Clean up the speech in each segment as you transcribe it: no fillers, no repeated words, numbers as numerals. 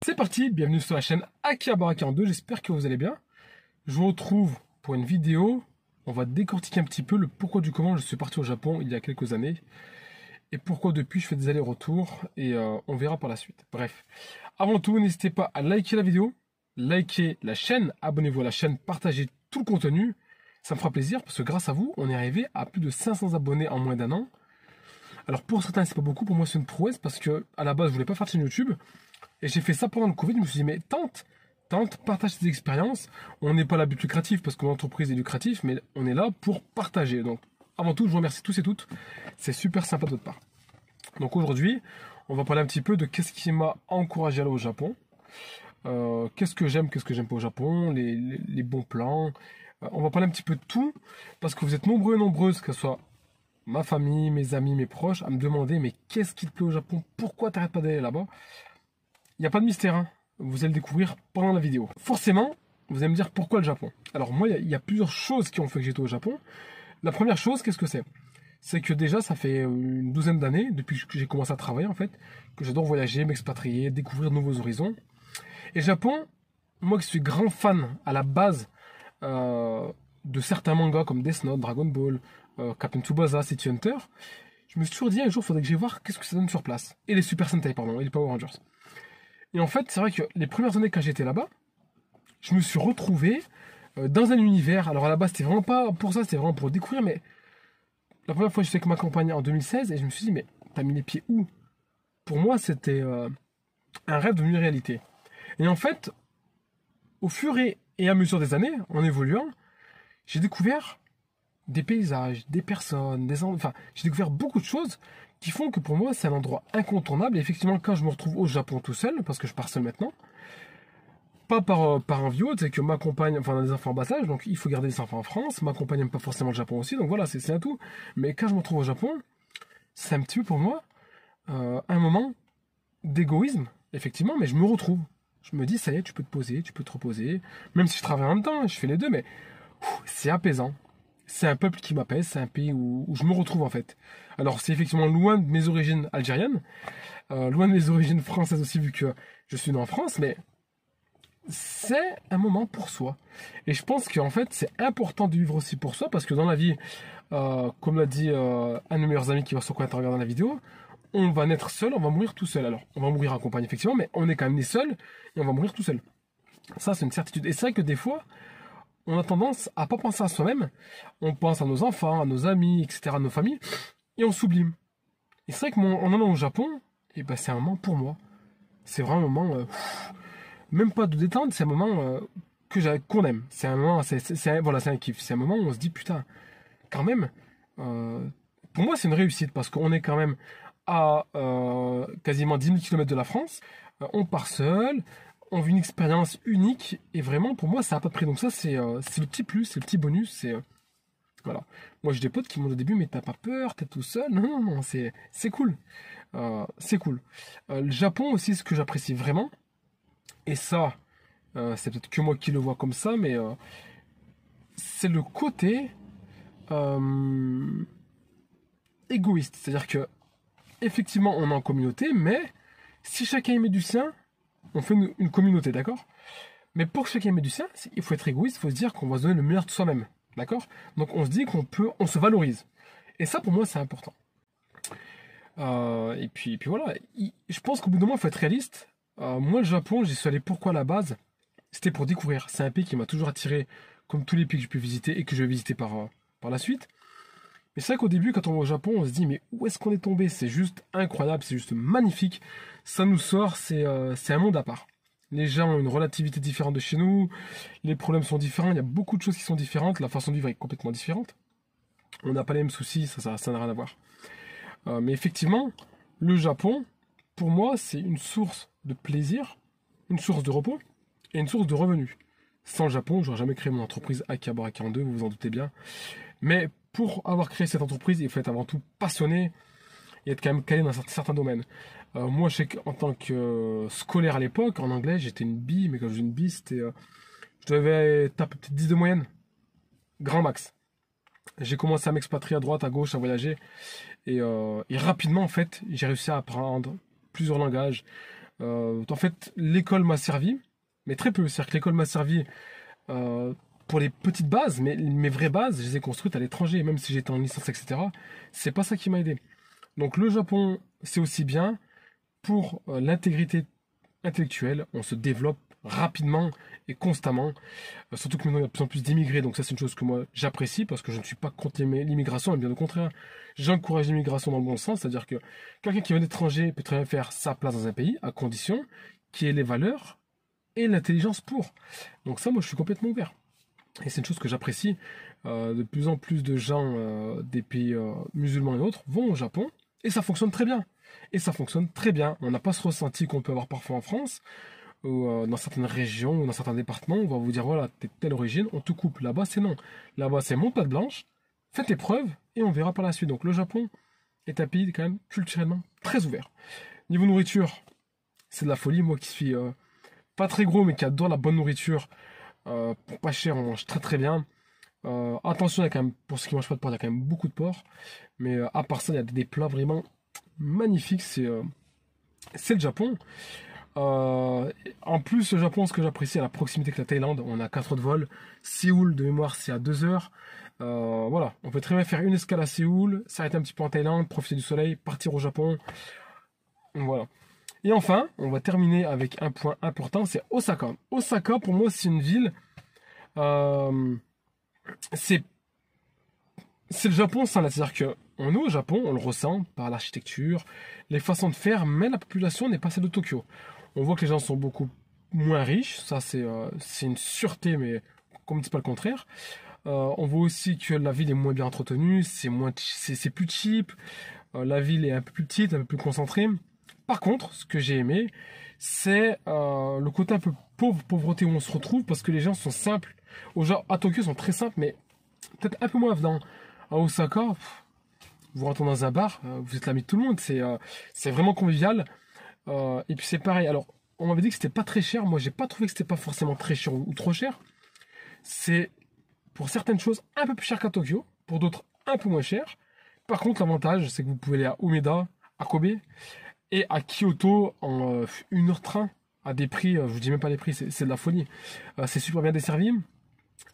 C'est parti, bienvenue sur la chaîne Akihabara42, j'espère que vous allez bien. Je vous retrouve pour une vidéo, on va décortiquer un petit peu le pourquoi du comment je suis parti au Japon il y a quelques années. Et pourquoi depuis je fais des allers-retours et on verra par la suite. Bref, avant tout, n'hésitez pas à liker la vidéo, liker la chaîne, abonnez-vous à la chaîne, partagez tout le contenu. Ça me fera plaisir parce que grâce à vous, on est arrivé à plus de 500 abonnés en moins d'un an. Alors pour certains, c'est pas beaucoup, pour moi c'est une prouesse parce que à la base, je voulais pas faire de chaîne YouTube. Et j'ai fait ça pendant le Covid, je me suis dit, mais tente, partage tes expériences. On n'est pas là but lucratif parce que l'entreprise est lucrative, mais on est là pour partager. Donc, avant tout, je vous remercie tous et toutes. C'est super sympa de votre part. Donc aujourd'hui, on va parler un petit peu de qu'est-ce qui m'a encouragé à aller au Japon. Qu'est-ce que j'aime pas au Japon, les bons plans. On va parler un petit peu de tout, parce que vous êtes nombreux et nombreuses, que ce soit ma famille, mes amis, mes proches, à me demander, mais qu'est-ce qui te plaît au Japon? Pourquoi t'arrêtes pas d'aller là-bas? Il n'y a pas de mystère, hein. Vous allez le découvrir pendant la vidéo. Forcément, vous allez me dire pourquoi le Japon. Alors moi, il y a plusieurs choses qui ont fait que j'étais au Japon. La première chose, qu'est-ce que c'est? C'est que déjà, ça fait une douzaine d'années, depuis que j'ai commencé à travailler en fait, que j'adore voyager, m'expatrier, découvrir de nouveaux horizons. Et Japon, moi qui suis grand fan à la base de certains mangas comme Death Note, Dragon Ball, Captain Tsubasa, City Hunter, je me suis toujours dit un jour, il faudrait que j'aille voir qu'est-ce que ça donne sur place. Et les Super Sentai, pardon, et les Power Rangers. Et en fait, c'est vrai que les premières années quand j'étais là-bas, je me suis retrouvé dans un univers. Alors à la base, c'était vraiment pas pour ça, c'était vraiment pour découvrir. Mais la première fois, j'étais avec ma compagne en 2016 et je me suis dit, mais t'as mis les pieds où? Pour moi, c'était un rêve devenu réalité. Et en fait, au fur et à mesure des années, en évoluant, j'ai découvert des paysages, des personnes, enfin, j'ai découvert beaucoup de choses qui font que pour moi, c'est un endroit incontournable. Et effectivement, quand je me retrouve au Japon tout seul, parce que je pars seul maintenant, pas par un vieux, c'est que ma compagne, enfin, on a des enfants en bas âge, donc il faut garder les enfants en France. Ma compagne n'aime pas forcément le Japon aussi, donc voilà, c'est un tout. Mais quand je me retrouve au Japon, c'est un petit peu pour moi un moment d'égoïsme, effectivement, mais je me retrouve. Je me dis, ça y est, tu peux te poser, tu peux te reposer. Même si je travaille en même temps, je fais les deux, mais c'est apaisant. C'est un peuple qui m'apaise, c'est un pays où je me retrouve en fait. Alors c'est effectivement loin de mes origines algériennes, loin de mes origines françaises aussi vu que je suis né en France, mais c'est un moment pour soi. Et je pense qu'en fait c'est important de vivre aussi pour soi parce que dans la vie, comme l'a dit un de mes meilleurs amis qui va se reconnaître en regardant la vidéo, on va naître seul, on va mourir tout seul. Alors on va mourir accompagné effectivement, mais on est quand même né seul et on va mourir tout seul. Ça c'est une certitude. Et c'est vrai que des fois, on a tendance à pas penser à soi-même. On pense à nos enfants, à nos amis, etc., à nos familles, et on s'oublie. Et c'est vrai que en allant au Japon, et ben c'est un moment pour moi. C'est vraiment un moment, même pas de détente, c'est un moment qu'on aime. C'est un moment, voilà, c'est un kiff. C'est un moment où on se dit putain, quand même. Pour moi, c'est une réussite parce qu'on est quand même à quasiment 10 000 km de la France. On part seul. On vit une expérience unique et vraiment pour moi ça n'a pas de prix. Donc ça c'est le petit plus, c'est le petit bonus. Voilà. Moi j'ai des potes qui m'ont dit au début mais t'as pas peur, t'es tout seul. Non, non, c'est cool. C'est cool. Le Japon aussi, ce que j'apprécie vraiment, et ça c'est peut-être que moi qui le vois comme ça, mais c'est le côté égoïste. C'est-à-dire que effectivement on est en communauté, mais si chacun y met du sien, on fait une communauté, d'accord? Mais pour que chacun mette du sien, il faut être égoïste, il faut se dire qu'on va se donner le meilleur de soi-même, d'accord? Donc on se dit on se valorise. Et ça, pour moi, c'est important. Et puis voilà, je pense qu'au bout d'un moment, il faut être réaliste. Moi, le Japon, j'y suis allé pourquoi à la base? C'était pour découvrir. C'est un pays qui m'a toujours attiré, comme tous les pays que j'ai pu visiter et que je vais visiter par la suite. Mais c'est vrai qu'au début, quand on va au Japon, on se dit, mais où est-ce qu'on est tombé? C'est juste incroyable, c'est juste magnifique. Ça nous sort, c'est un monde à part. Les gens ont une relativité différente de chez nous, les problèmes sont différents, il y a beaucoup de choses qui sont différentes, la façon de vivre est complètement différente. On n'a pas les mêmes soucis, ça n'a rien à voir. Mais effectivement, le Japon, pour moi, c'est une source de plaisir, une source de repos et une source de revenus. Sans le Japon, j'aurais jamais créé mon entreprise Akihabara42, vous vous en doutez bien. Mais pour avoir créé cette entreprise, il faut être avant tout passionné et être quand même calé dans certains domaines. Moi, je sais qu'en tant que scolaire à l'époque, en anglais, j'étais une bille, mais quand je dis une bille, c'était... je devais taper peut-être 10 de moyenne. Grand max. J'ai commencé à m'expatrier à droite, à gauche, à voyager. Et rapidement, en fait, j'ai réussi à apprendre plusieurs langages. En fait, l'école m'a servi, mais très peu. C'est-à-dire que l'école m'a servi pour les petites bases, mais mes vraies bases, je les ai construites à l'étranger, même si j'étais en licence, etc. C'est pas ça qui m'a aidé. Donc le Japon, c'est aussi bien pour l'intégrité intellectuelle. On se développe rapidement et constamment. Surtout que maintenant il y a de plus en plus d'immigrés, donc ça c'est une chose que moi j'apprécie parce que je ne suis pas contre l'immigration, mais bien au contraire, j'encourage l'immigration dans le bon sens, c'est-à-dire que quelqu'un qui vient d'étranger peut très bien faire sa place dans un pays à condition qu'il ait les valeurs et l'intelligence pour. Donc ça, moi je suis complètement ouvert. Et c'est une chose que j'apprécie. De plus en plus de gens des pays musulmans et autres vont au Japon et ça fonctionne très bien. Et ça fonctionne très bien. On n'a pas ce ressenti qu'on peut avoir parfois en France ou dans certaines régions ou dans certains départements. On va vous dire voilà, t'es de telle origine, on te coupe. Là-bas, c'est non. Là-bas, c'est mon patte blanche, fais tes preuves et on verra par la suite. Donc le Japon est un pays quand même culturellement très ouvert. Niveau nourriture, c'est de la folie. Moi qui suis pas très gros mais qui adore la bonne nourriture, pour pas cher, on mange très très bien. Attention, il y a quand même, pour ceux qui mangent pas de porc, il y a quand même beaucoup de porc. Mais à part ça, il y a des plats vraiment magnifiques. C'est le Japon. En plus, le Japon, ce que j'apprécie, à la proximité avec la Thaïlande, on a 4 heures de vol. Séoul, de mémoire, c'est à 2 heures. Voilà, on peut très bien faire une escale à Séoul, s'arrêter un petit peu en Thaïlande, profiter du soleil, partir au Japon. Voilà. Et enfin, on va terminer avec un point important, c'est Osaka. Osaka, pour moi, c'est une ville. euh, c'est c'est le Japon, ça. C'est-à-dire que on est au Japon, on le ressent par l'architecture, les façons de faire, mais la population n'est pas celle de Tokyo. On voit que les gens sont beaucoup moins riches, ça c'est une sûreté, mais comme ne dit pas le contraire. On voit aussi que la ville est moins bien entretenue, c'est plus cheap, la ville est un peu plus petite, un peu plus concentrée. Par contre, ce que j'ai aimé, c'est le côté un peu pauvreté où on se retrouve, parce que les gens sont simples. À Tokyo, ils sont très simples, mais peut-être un peu moins avenants. À Osaka, vous rentrez dans un bar, vous êtes l'ami de tout le monde, c'est vraiment convivial. Et puis c'est pareil. Alors, on m'avait dit que c'était pas très cher. Moi, j'ai pas trouvé que c'était pas forcément très cher ou trop cher. C'est pour certaines choses un peu plus cher qu'à Tokyo, pour d'autres un peu moins cher. Par contre, l'avantage, c'est que vous pouvez aller à Umeda, à Kobe et à Kyoto en 1 heure de train à des prix, je vous dis même pas les prix, c'est de la folie. C'est super bien desservi.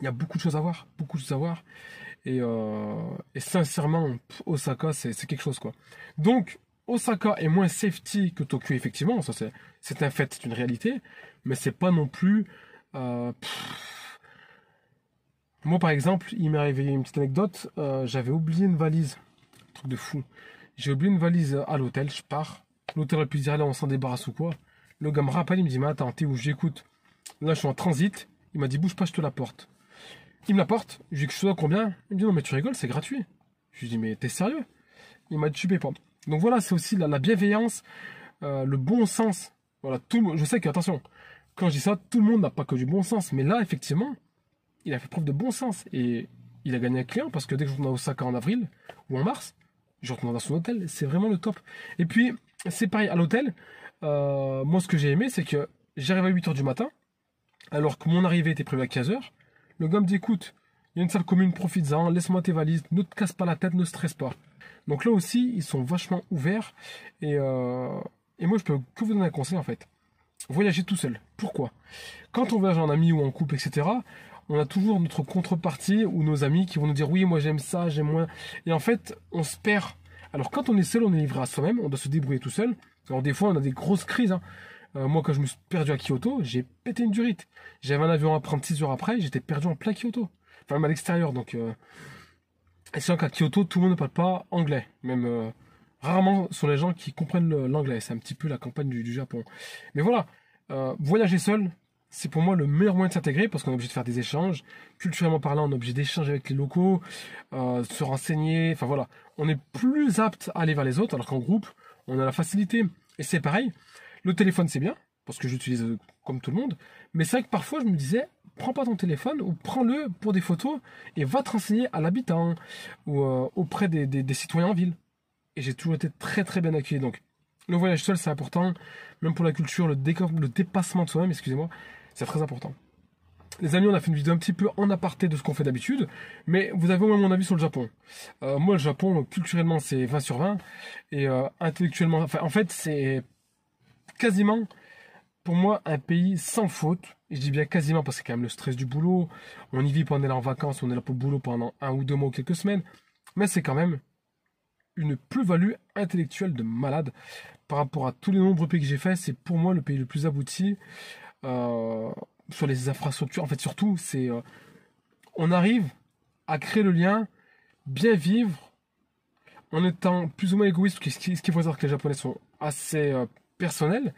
Il y a beaucoup de choses à voir, beaucoup de choses à voir. Et sincèrement, Osaka, c'est quelque chose, quoi. Donc, Osaka est moins safety que Tokyo, effectivement. Ça, c'est un fait, c'est une réalité. Mais c'est pas non plus. Moi, par exemple, il m'est arrivé une petite anecdote. J'avais oublié une valise. Truc de fou. J'ai oublié une valise à l'hôtel. Je pars. L'hôtel aurait pu dire là, on s'en débarrasse ou quoi. Le gars me rappelle, il me dit, mais attends, t'es où? J'écoute. Là, je suis en transit. Il m'a dit, bouge pas, je te la porte. Il me la porte, je lui dis que je te dois combien? Il me dit non mais tu rigoles, c'est gratuit. Je lui dis mais t'es sérieux? Il m'a dit tu payes pas. Donc voilà, c'est aussi la bienveillance, le bon sens. Voilà, je sais que, attention, quand je dis ça, tout le monde n'a pas que du bon sens. Mais là, effectivement, il a fait preuve de bon sens. Et il a gagné un client parce que dès que je retourne à Osaka en avril ou en mars, je retourne dans son hôtel. C'est vraiment le top. Et puis, c'est pareil, à l'hôtel, moi ce que j'ai aimé, c'est que j'arrive à 8 heures du matin, alors que mon arrivée était prévue à 15 heures. Le gars me dit écoute, il y a une salle commune, profites-en, laisse-moi tes valises, ne te casse pas la tête, ne stresse pas. Donc là aussi, ils sont vachement ouverts. Et moi, je peux que vous donner un conseil en fait. Voyager tout seul. Pourquoi? Quand on voyage en ami ou en couple, etc., on a toujours notre contrepartie ou nos amis qui vont nous dire oui, moi j'aime ça, j'aime moins. Et en fait, on se perd. Alors quand on est seul, on est livré à soi-même, on doit se débrouiller tout seul. Alors des fois, on a des grosses crises. Hein. Moi, quand je me suis perdu à Kyoto, j'ai pété une durite. J'avais un avion à prendre 6 heures après, j'étais perdu en plein Kyoto. Enfin, même à l'extérieur, donc... Et c'est vrai qu'à Kyoto, tout le monde ne parle pas anglais. Même rarement sont les gens qui comprennent l'anglais. C'est un petit peu la campagne du Japon. Mais voilà, voyager seul, c'est pour moi le meilleur moyen de s'intégrer parce qu'on est obligé de faire des échanges. Culturellement parlant, on est obligé d'échanger avec les locaux, se renseigner. Enfin voilà, on est plus apte à aller vers les autres alors qu'en groupe, on a la facilité. Et c'est pareil. Le téléphone, c'est bien, parce que j'utilise comme tout le monde. Mais c'est vrai que parfois, je me disais, prends pas ton téléphone ou prends-le pour des photos et va te renseigner à l'habitant ou auprès des citoyens en ville. Et j'ai toujours été très très bien accueilli. Donc, le voyage seul, c'est important. Même pour la culture, le dépassement de soi-même, excusez-moi, c'est très important. Les amis, on a fait une vidéo un petit peu en aparté de ce qu'on fait d'habitude, mais vous avez au moins mon avis sur le Japon. Moi, le Japon, culturellement, c'est 20 sur 20. Et intellectuellement, enfin, en fait, c'est quasiment, pour moi, un pays sans faute. Et je dis bien quasiment parce qu'il y a quand même le stress du boulot. On y vit pendant on est là en vacances, on est là pour le boulot pendant 1 ou 2 mois ou quelques semaines. Mais c'est quand même une plus-value intellectuelle de malade par rapport à tous les nombreux pays que j'ai fait. C'est pour moi le pays le plus abouti sur les infrastructures. En fait, surtout, c'est on arrive à créer le lien, bien vivre, en étant plus ou moins égoïste. Ce qu'il faut savoir que les Japonais sont assez personnels,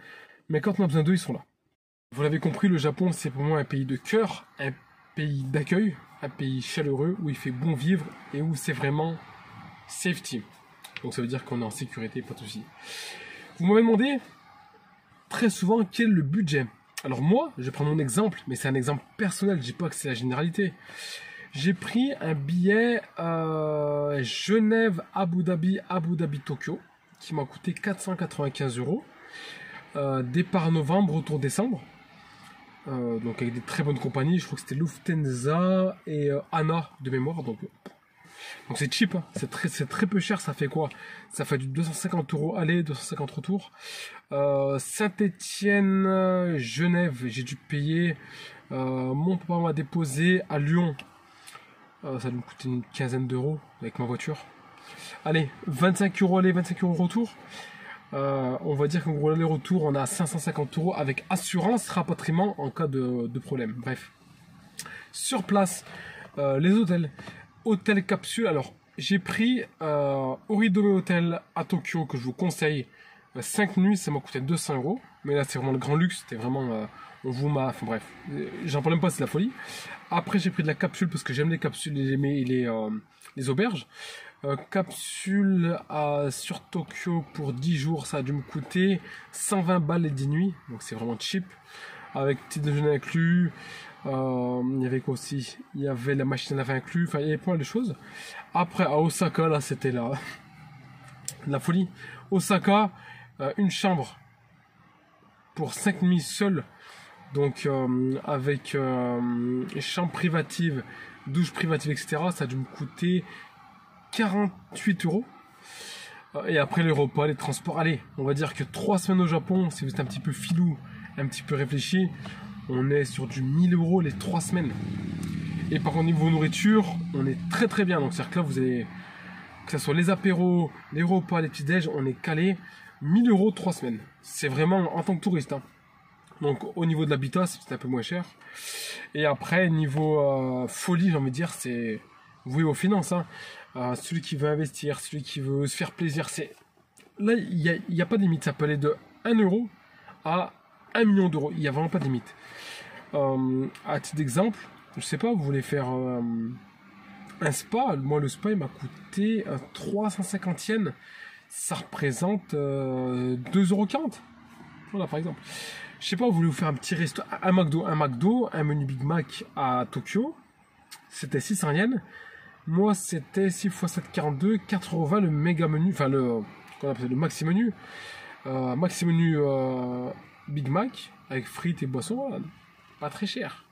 mais quand on a besoin d'eux, ils sont là. Vous l'avez compris, le Japon, c'est pour moi un pays de cœur, un pays d'accueil, un pays chaleureux, où il fait bon vivre et où c'est vraiment safety. Donc ça veut dire qu'on est en sécurité, pas de souci. Vous m'avez demandé très souvent quel est le budget. Alors moi, je vais prendre mon exemple, mais c'est un exemple personnel, je dis pas que c'est la généralité. J'ai pris un billet Genève, Abu Dhabi, Tokyo, qui m'a coûté 495 €. Départ novembre, retour décembre. Donc avec des très bonnes compagnies, je crois que c'était Lufthansa et ANA de mémoire. Donc c'est cheap, hein. C'est très peu cher. Ça fait quoi? Ça fait du 250 € aller, 250 retour. Saint-Étienne, Genève, j'ai dû payer. Mon papa m'a déposé à Lyon. Ça me coûtait une quinzaine d'euros avec ma voiture. Allez, 25 € aller, 25 € retour. On va dire qu'en gros l'aller-retour on a 550 € avec assurance rapatriement en cas de problème. Bref, sur place, les hôtels capsule. Alors j'ai pris Oridome Hotel à Tokyo que je vous conseille. 5 nuits, ça m'a coûté 200 €, mais là c'est vraiment le grand luxe. C'était vraiment on vous m'a, enfin bref, j'en parle même pas, c'est la folie. Après j'ai pris de la capsule parce que j'aime les capsules et les auberges. Capsule sur Tokyo pour 10 jours, ça a dû me coûter 120 balles les 10 nuits, donc c'est vraiment cheap. Avec petit déjeuner inclus, il y avait quoi aussi? Il y avait la machine à laver inclus, enfin il y avait pas mal de choses. Après à Osaka, là c'était la folie. Osaka, une chambre pour 5 nuits seule, donc avec chambre privative, douche privative, etc. Ça a dû me coûter 48 €. Et après les repas, les transports. Allez, on va dire que 3 semaines au Japon, si vous êtes un petit peu filou, un petit peu réfléchi, on est sur du 1000 € les 3 semaines. Et par contre, niveau nourriture, on est très très bien. Donc c'est-à-dire que là, vous allez, que ce soit les apéros, les repas, les petits déj, on est calé 1000 € 3 semaines. C'est vraiment en tant que touriste, hein. Donc au niveau de l'habitat, c'est un peu moins cher. Et après, niveau folie, j'ai envie de dire, c'est voué aux finances, hein. Celui qui veut investir, celui qui veut se faire plaisir, c'est là il n'y a pas de limite. Ça peut aller de 1 € à 1 million d'euros. Il n'y a vraiment pas de limite. À titre d'exemple, je sais pas, vous voulez faire un spa. Moi, le spa il m'a coûté 350 yens. Ça représente 2,40 €. Voilà, par exemple. Je sais pas, vous voulez vous faire un petit resto, un McDo, un menu Big Mac à Tokyo. C'était 600 yens. Moi, c'était 6 x 7, 42, 4,20 € le méga menu, enfin qu'on appelle le maxi menu. Maxi menu Big Mac avec frites et boissons, voilà. Pas très cher.